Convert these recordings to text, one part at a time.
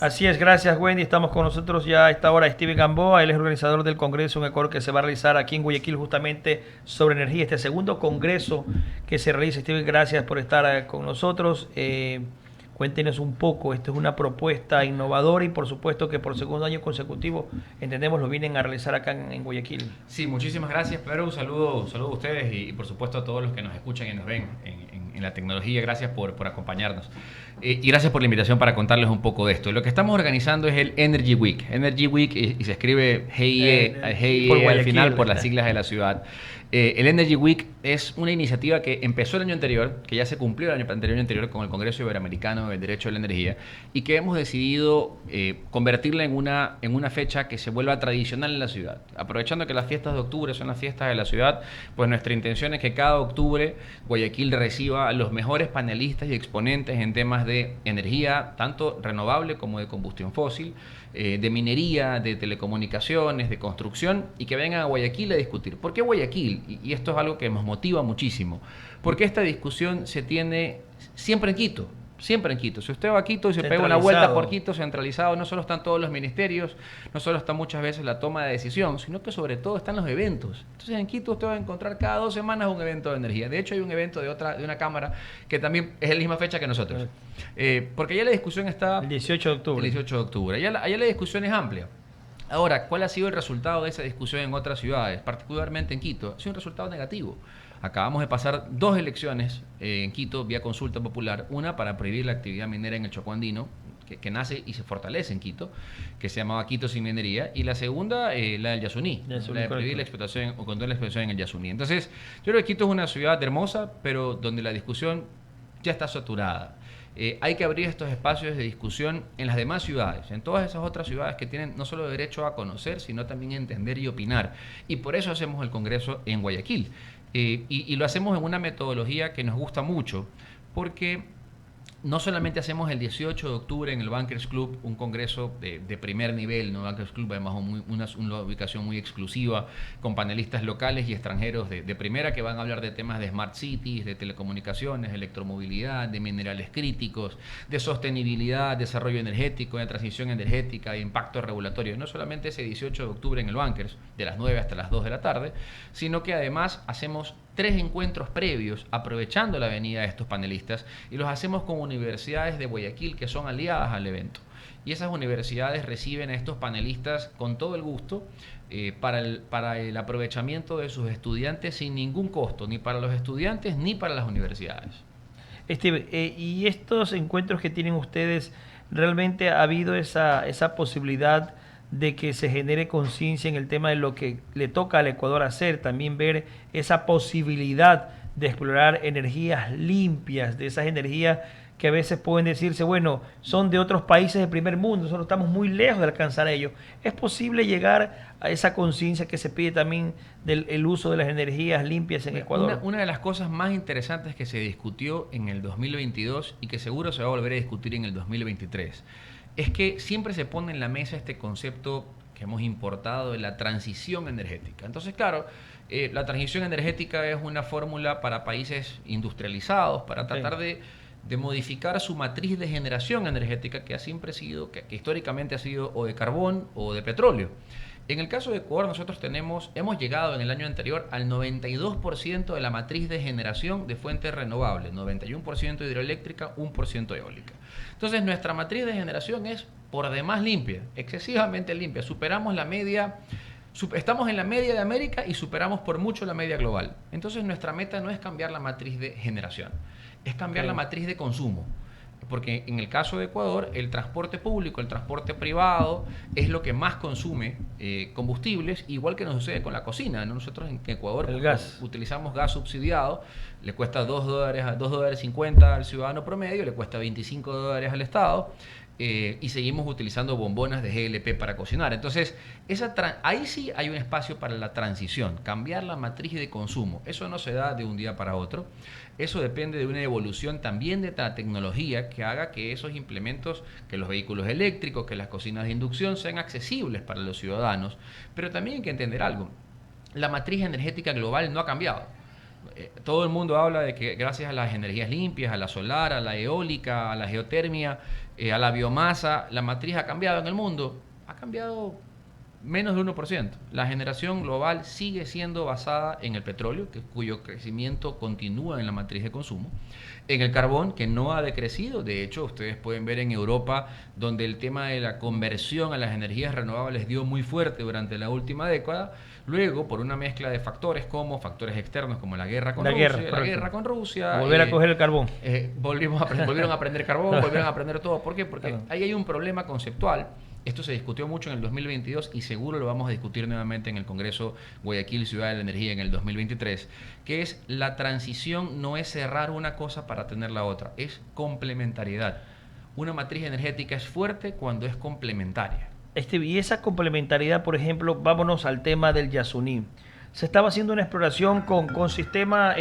Así es, gracias Wendy. Estamos con nosotros ya a esta hora Steven Gamboa, él es organizador del Congreso en Ecuador que se va a realizar aquí en Guayaquil justamente sobre energía. Este segundo congreso que se realiza. Steven, gracias por estar con nosotros. Cuéntenos un poco, esto es una propuesta innovadora y por supuesto que por segundo año consecutivo entendemos lo vienen a realizar acá en Guayaquil. Sí, muchísimas gracias, Pedro. Un saludo a ustedes y por supuesto a todos los que nos escuchan y nos ven en la tecnología. Gracias por acompañarnos. Y gracias por la invitación para contarles un poco de esto. Lo que estamos organizando es el Energy Week. Energy Week y se escribe GIE al final por las siglas de la ciudad. El Energy Week es una iniciativa que empezó el año anterior, que ya se cumplió el año anterior con el Congreso Iberoamericano del Derecho a la Energía y que hemos decidido convertirla en una fecha que se vuelva tradicional en la ciudad. Aprovechando que las fiestas de octubre son las fiestas de la ciudad, pues nuestra intención es que cada octubre Guayaquil reciba a los mejores panelistas y exponentes en temas de energía, tanto renovable como de combustión fósil, de minería, de telecomunicaciones, de construcción, y que vengan a Guayaquil a discutir. ¿Por qué Guayaquil? Y esto es algo que nos motiva muchísimo. Porque esta discusión se tiene siempre en Quito. Siempre en Quito. Si usted va a Quito y se pega una vuelta por Quito, centralizado, no solo están todos los ministerios, no solo está muchas veces la toma de decisión, sino que sobre todo están los eventos. Entonces en Quito usted va a encontrar cada 2 semanas un evento de energía. De hecho hay un evento de una cámara que también es la misma fecha que nosotros. Porque allá la discusión está... El 18 de octubre. El 18 de octubre. Allá la discusión es amplia. Ahora, ¿cuál ha sido el resultado de esa discusión en otras ciudades, particularmente en Quito? Ha sido un resultado negativo. Acabamos de pasar 2 elecciones en Quito vía consulta popular, una para prohibir la actividad minera en el Chocó Andino, que nace y se fortalece en Quito, que se llamaba Quito sin minería, y la segunda, la del Yasuní, la de prohibir la explotación o controlar la explotación en el Yasuní. Entonces, yo creo que Quito es una ciudad hermosa, pero donde la discusión ya está saturada. Hay que abrir estos espacios de discusión en las demás ciudades, en todas esas otras ciudades que tienen no solo derecho a conocer, sino también a entender y opinar. Y por eso hacemos el Congreso en Guayaquil. Y lo hacemos en una metodología que nos gusta mucho, porque no solamente hacemos el 18 de octubre en el Bankers Club un congreso de primer nivel, ¿no? Bankers Club además una ubicación muy exclusiva con panelistas locales y extranjeros de primera que van a hablar de temas de smart cities, de telecomunicaciones, de electromovilidad, de minerales críticos, de sostenibilidad, desarrollo energético, de transición energética, de impacto regulatorio. No solamente ese 18 de octubre en el Bankers, de las 9 hasta las 2 de la tarde, sino que además hacemos 3 encuentros previos aprovechando la venida de estos panelistas y los hacemos con universidades de Guayaquil que son aliadas al evento. Y esas universidades reciben a estos panelistas con todo el gusto para el aprovechamiento de sus estudiantes sin ningún costo, ni para los estudiantes ni para las universidades. Y estos encuentros que tienen ustedes, ¿realmente ha habido esa posibilidad de que se genere conciencia en el tema de lo que le toca al Ecuador hacer? También ver esa posibilidad de explorar energías limpias, de esas energías que a veces pueden decirse, bueno, son de otros países del primer mundo, nosotros estamos muy lejos de alcanzar a ellos. ¿Es posible llegar a esa conciencia que se pide también del uso de las energías limpias en Ecuador? Una de las cosas más interesantes que se discutió en el 2022 y que seguro se va a volver a discutir en el 2023 es que siempre se pone en la mesa este concepto que hemos importado de la transición energética. Entonces, claro, la transición energética es una fórmula para países industrializados, para tratar de modificar su matriz de generación energética que ha siempre sido, que históricamente ha sido o de carbón o de petróleo. En el caso de Ecuador nosotros hemos llegado en el año anterior al 92% de la matriz de generación de fuentes renovables, 91% hidroeléctrica, 1% eólica. Entonces nuestra matriz de generación es por demás limpia, excesivamente limpia. Superamos la media, estamos en la media de América y superamos por mucho la media global. Entonces nuestra meta no es cambiar la matriz de generación, es cambiar la matriz de consumo. Porque en el caso de Ecuador, el transporte público, el transporte privado, es lo que más consume combustibles, igual que nos sucede con la cocina, ¿no? Nosotros en Ecuador utilizamos gas subsidiado, le cuesta $2.50 al ciudadano promedio, le cuesta $25 al Estado, y seguimos utilizando bombonas de GLP para cocinar. Entonces, ahí sí hay un espacio para la transición, cambiar la matriz de consumo. Eso no se da de un día para otro. Eso depende de una evolución también de la tecnología que haga que esos implementos, que los vehículos eléctricos, que las cocinas de inducción sean accesibles para los ciudadanos. Pero también hay que entender algo. La matriz energética global no ha cambiado. Todo el mundo habla de que gracias a las energías limpias, a la solar, a la eólica, a la geotermia, a la biomasa, la matriz ha cambiado en el mundo, ha cambiado menos del 1%. La generación global sigue siendo basada en el petróleo, cuyo crecimiento continúa en la matriz de consumo, en el carbón, que no ha decrecido. De hecho, ustedes pueden ver en Europa, donde el tema de la conversión a las energías renovables dio muy fuerte durante la última década. Luego, por una mezcla de factores como factores externos, como la guerra con Rusia, volver a coger el carbón. Volvieron a aprender carbón, volvieron a aprender todo. ¿Por qué? Porque ahí hay un problema conceptual. Esto se discutió mucho en el 2022 y seguro lo vamos a discutir nuevamente en el Congreso Guayaquil Ciudad de la Energía en el 2023, que es la transición no es cerrar una cosa para tener la otra, es complementariedad. Una matriz energética es fuerte cuando es complementaria. Y esa complementariedad, por ejemplo, vámonos al tema del Yasuní. Se estaba haciendo una exploración con sistemas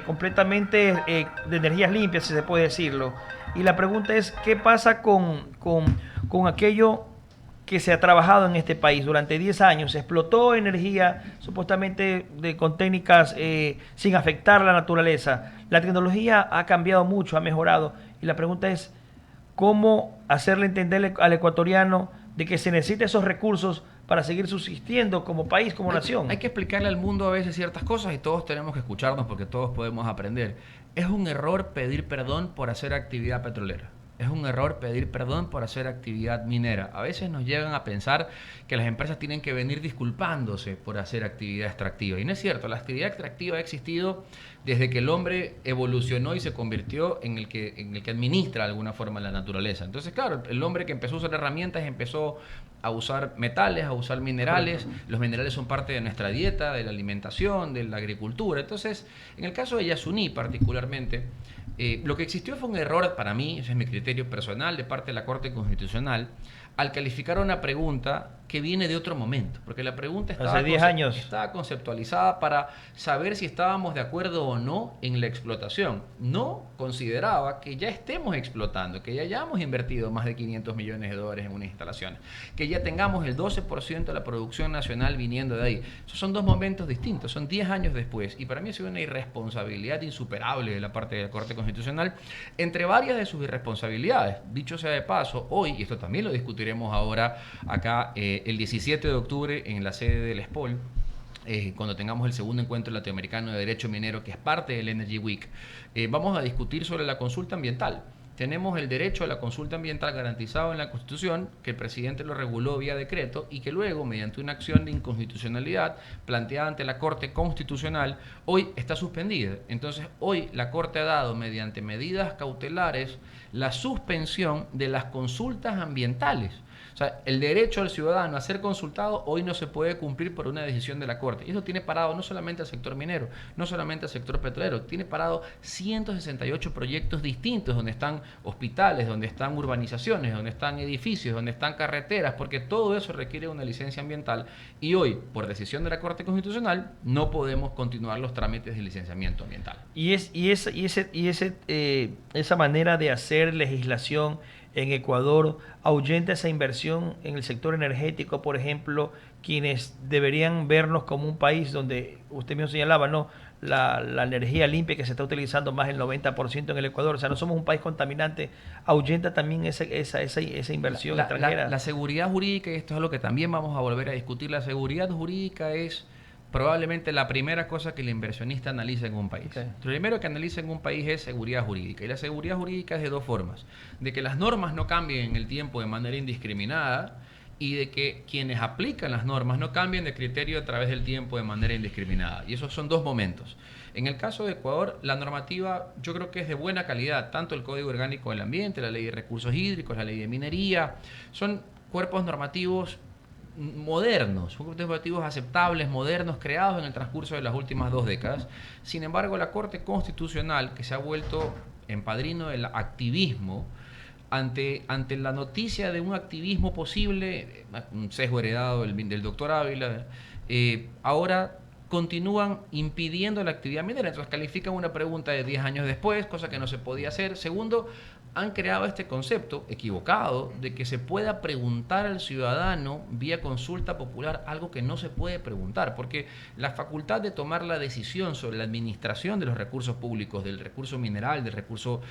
completamente de energías limpias, si se puede decirlo. Y la pregunta es, ¿qué pasa con aquello que se ha trabajado en este país durante 10 años? Se explotó energía supuestamente con técnicas sin afectar la naturaleza. La tecnología ha cambiado mucho, ha mejorado. Y la pregunta es, ¿cómo hacerle entender al ecuatoriano de que se necesitan esos recursos para seguir subsistiendo como país, como nación? Hay que explicarle al mundo a veces ciertas cosas y todos tenemos que escucharnos porque todos podemos aprender. Es un error pedir perdón por hacer actividad petrolera. Es un error pedir perdón por hacer actividad minera. A veces nos llegan a pensar que las empresas tienen que venir disculpándose por hacer actividad extractiva. Y no es cierto, la actividad extractiva ha existido desde que el hombre evolucionó y se convirtió en el que administra de alguna forma la naturaleza. Entonces, claro, el hombre que empezó a usar herramientas empezó a usar metales, a usar minerales. Los minerales son parte de nuestra dieta, de la alimentación, de la agricultura. Entonces, en el caso de Yasuní particularmente, lo que existió fue un error para mí, ese es mi criterio personal, de parte de la Corte Constitucional, al calificar una pregunta que viene de otro momento, porque la pregunta estaba conceptualizada para saber si estábamos de acuerdo o no en la explotación. No consideraba que ya estemos explotando, que ya hayamos invertido más de 500 millones de dólares en una instalación, que ya tengamos el 12% de la producción nacional viniendo de ahí. Esos son dos momentos distintos, son 10 años después, y para mí ha sido una irresponsabilidad insuperable de la parte de la Corte Constitucional, entre varias de sus irresponsabilidades. Dicho sea de paso, hoy, y esto también lo discutiremos ahora acá, el 17 de octubre en la sede del SPOL, cuando tengamos el segundo encuentro latinoamericano de derecho minero, que es parte del Energy Week, vamos a discutir sobre la consulta ambiental. Tenemos el derecho a la consulta ambiental garantizado en la Constitución, que el presidente lo reguló vía decreto y que luego, mediante una acción de inconstitucionalidad planteada ante la Corte Constitucional, hoy está suspendida. Entonces, hoy la Corte ha dado, mediante medidas cautelares, la suspensión de las consultas ambientales. O sea, el derecho al ciudadano a ser consultado hoy no se puede cumplir por una decisión de la Corte. Y eso tiene parado no solamente al sector minero, no solamente al sector petrolero, tiene parado 168 proyectos distintos donde están hospitales, donde están urbanizaciones, donde están edificios, donde están carreteras, porque todo eso requiere una licencia ambiental y hoy, por decisión de la Corte Constitucional, no podemos continuar los trámites de licenciamiento ambiental. Esa manera de hacer legislación en Ecuador ahuyenta esa inversión en el sector energético, por ejemplo, quienes deberían vernos como un país donde, usted mismo señalaba, ¿no?, la energía limpia que se está utilizando más del 90% en el Ecuador, o sea, no somos un país contaminante, ahuyenta también esa inversión extranjera. La seguridad jurídica, y esto es lo que también vamos a volver a discutir, la seguridad jurídica es probablemente la primera cosa que el inversionista analiza en un país. Okay. Lo primero que analiza en un país es seguridad jurídica. Y la seguridad jurídica es de dos formas. De que las normas no cambien en el tiempo de manera indiscriminada y de que quienes aplican las normas no cambien de criterio a través del tiempo de manera indiscriminada. Y esos son dos momentos. En el caso de Ecuador, la normativa yo creo que es de buena calidad. Tanto el Código Orgánico del Ambiente, la Ley de Recursos Hídricos, la Ley de Minería, son cuerpos normativos modernos, son normativos aceptables, modernos, creados en el transcurso de las últimas 2 décadas. Sin embargo, la Corte Constitucional, que se ha vuelto en padrino del activismo, ante la noticia de un activismo posible, un sesgo heredado del doctor Ávila, ahora continúan impidiendo la actividad minera. Entonces califican una pregunta de 10 años después, cosa que no se podía hacer. Segundo, han creado este concepto equivocado de que se pueda preguntar al ciudadano vía consulta popular algo que no se puede preguntar, porque la facultad de tomar la decisión sobre la administración de los recursos públicos, del recurso mineral, del recurso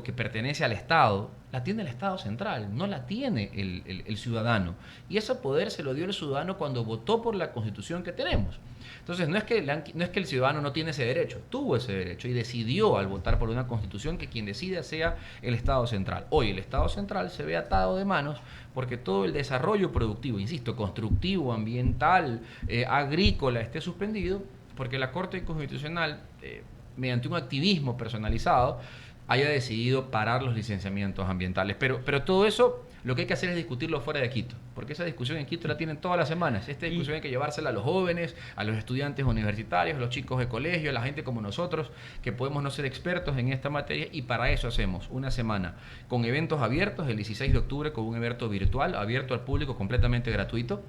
que pertenece al Estado, la tiene el Estado central, no la tiene el ciudadano. Y ese poder se lo dio el ciudadano cuando votó por la Constitución que tenemos. Entonces, no es que el ciudadano no tiene ese derecho, tuvo ese derecho y decidió al votar por una Constitución que quien decida sea el Estado central. Hoy el Estado central se ve atado de manos porque todo el desarrollo productivo, insisto, constructivo, ambiental, agrícola, esté suspendido, porque la Corte Constitucional, mediante un activismo personalizado, haya decidido parar los licenciamientos ambientales. Pero todo eso lo que hay que hacer es discutirlo fuera de Quito, porque esa discusión en Quito la tienen todas las semanas. Esta discusión hay que llevársela a los jóvenes, a los estudiantes universitarios, a los chicos de colegio, a la gente como nosotros, que podemos no ser expertos en esta materia, y para eso hacemos una semana con eventos abiertos, el 16 de octubre con un evento virtual, abierto al público, completamente gratuito,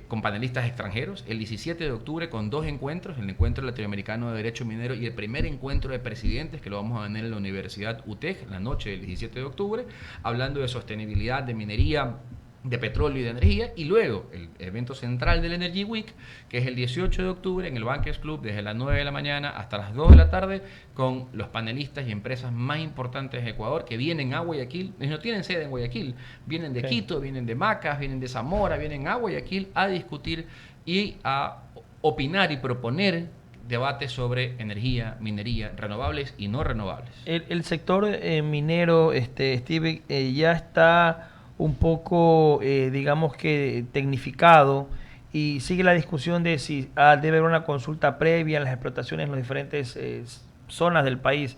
con panelistas extranjeros, el 17 de octubre con 2 encuentros, el encuentro latinoamericano de derecho minero y el primer encuentro de presidentes, que lo vamos a tener en la Universidad UTEC, la noche del 17 de octubre, hablando de sostenibilidad, de minería, de petróleo y de energía, y luego el evento central del Energy Week, que es el 18 de octubre en el Bankers Club desde las 9 de la mañana hasta las 2 de la tarde, con los panelistas y empresas más importantes de Ecuador que vienen a Guayaquil. Ellos no tienen sede en Guayaquil, vienen de Quito, vienen de Macas, vienen de Zamora, vienen a Guayaquil a discutir y a opinar y proponer debates sobre energía, minería, renovables y no renovables. El sector minero, Steve, ya está un poco, digamos que tecnificado, y sigue la discusión de si debe haber una consulta previa en las explotaciones en las diferentes zonas del país.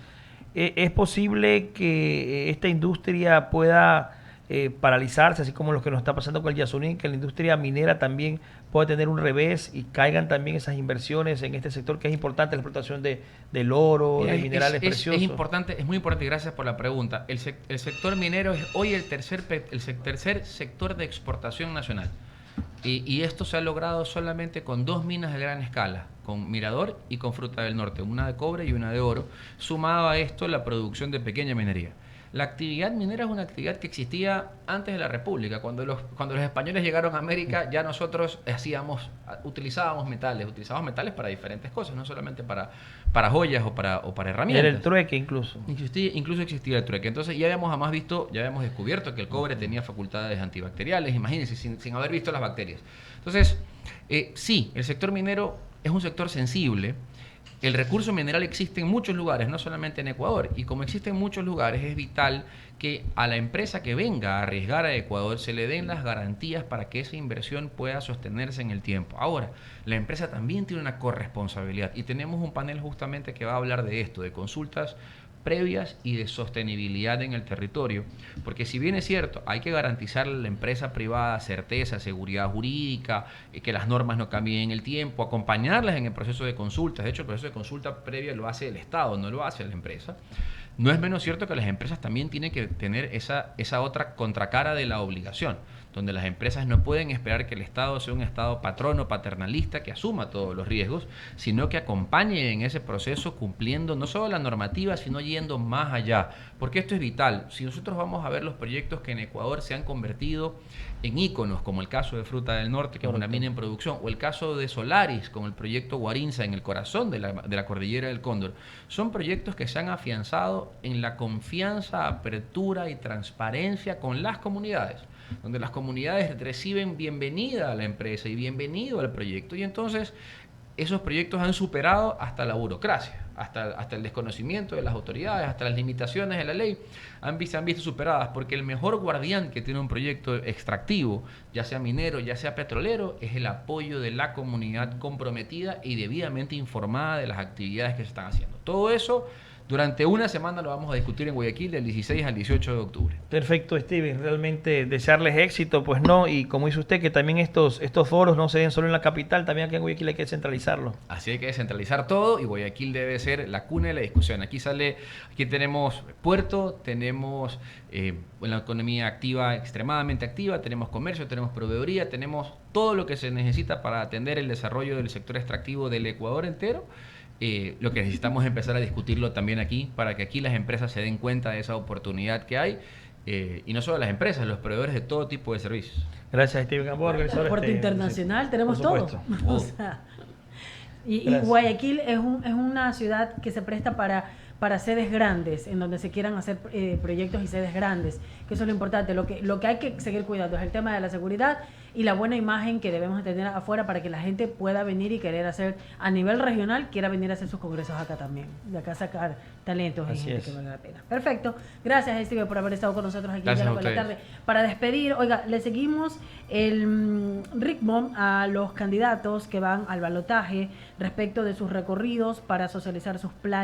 ¿Es posible que esta industria pueda paralizarse, así como lo que nos está pasando con el Yasuní, que la industria minera también pueda tener un revés y caigan también esas inversiones en este sector que es importante, la explotación del oro, de minerales preciosos? Es importante, es muy importante, y gracias por la pregunta. El sector minero es hoy el tercer sector de exportación nacional. Y esto se ha logrado solamente con 2 minas de gran escala, con Mirador y con Fruta del Norte, una de cobre y una de oro, sumado a esto la producción de pequeña minería. La actividad minera es una actividad que existía antes de la República. Cuando los españoles llegaron a América, ya nosotros utilizábamos metales para diferentes cosas, no solamente para joyas o para herramientas. Era el trueque incluso. Incluso existía el trueque. Entonces ya habíamos descubierto que el cobre tenía facultades antibacteriales, imagínense, sin haber visto las bacterias. Entonces, sí, el sector minero es un sector sensible. El recurso mineral existe en muchos lugares, no solamente en Ecuador, y como existe en muchos lugares, es vital que a la empresa que venga a arriesgar a Ecuador se le den las garantías para que esa inversión pueda sostenerse en el tiempo. Ahora, la empresa también tiene una corresponsabilidad, y tenemos un panel justamente que va a hablar de esto, de consultas previas y de sostenibilidad en el territorio, porque si bien es cierto, hay que garantizarle a la empresa privada certeza, seguridad jurídica, que las normas no cambien en el tiempo, acompañarlas en el proceso de consultas. De hecho, el proceso de consulta previa lo hace el Estado, no lo hace la empresa. No es menos cierto que las empresas también tienen que tener esa otra contracara de la obligación, donde las empresas no pueden esperar que el Estado sea un Estado patrono, paternalista, que asuma todos los riesgos, sino que acompañe en ese proceso cumpliendo no solo la normativa, sino yendo más allá. Porque esto es vital. Si nosotros vamos a ver los proyectos que en Ecuador se han convertido en íconos, como el caso de Fruta del Norte, que es una mina en producción, o el caso de Solaris, con el proyecto Guarinza en el corazón de la cordillera del Cóndor, son proyectos que se han afianzado en la confianza, apertura y transparencia con las comunidades, donde las comunidades reciben bienvenida a la empresa y bienvenido al proyecto, y entonces esos proyectos han superado hasta la burocracia, hasta el desconocimiento de las autoridades, hasta las limitaciones de la ley, se han visto superadas, porque el mejor guardián que tiene un proyecto extractivo, ya sea minero, ya sea petrolero, es el apoyo de la comunidad comprometida y debidamente informada de las actividades que se están haciendo. Todo eso durante una semana lo vamos a discutir en Guayaquil del 16 al 18 de octubre. Perfecto, Steven. Realmente desearles éxito, pues no, y como dice usted, que también estos foros no se den solo en la capital, también aquí en Guayaquil hay que descentralizarlo. Así hay que descentralizar todo, y Guayaquil debe ser la cuna de la discusión. Aquí tenemos puerto, tenemos una economía activa, extremadamente activa, tenemos comercio, tenemos proveeduría, tenemos todo lo que se necesita para atender el desarrollo del sector extractivo del Ecuador entero. Lo que necesitamos es empezar a discutirlo también aquí, para que aquí las empresas se den cuenta de esa oportunidad que hay, y no solo las empresas, los proveedores de todo tipo de servicios. Gracias, Steven Gamboa, organizador. Transporte internacional, tenemos todo. O sea, y Guayaquil es una ciudad que se presta para para sedes grandes, en donde se quieran hacer proyectos y sedes grandes, que eso es lo importante. Lo que hay que seguir cuidando es el tema de la seguridad y la buena imagen que debemos tener afuera para que la gente pueda venir y querer hacer, a nivel regional, quiera venir a hacer sus congresos acá también, de acá sacar talentos y gente que vale la pena. Perfecto. Gracias, Steve, por haber estado con nosotros aquí en Diálogo de la Tarde. Para despedir, oiga, le seguimos el ritmo a los candidatos que van al balotaje respecto de sus recorridos para socializar sus planes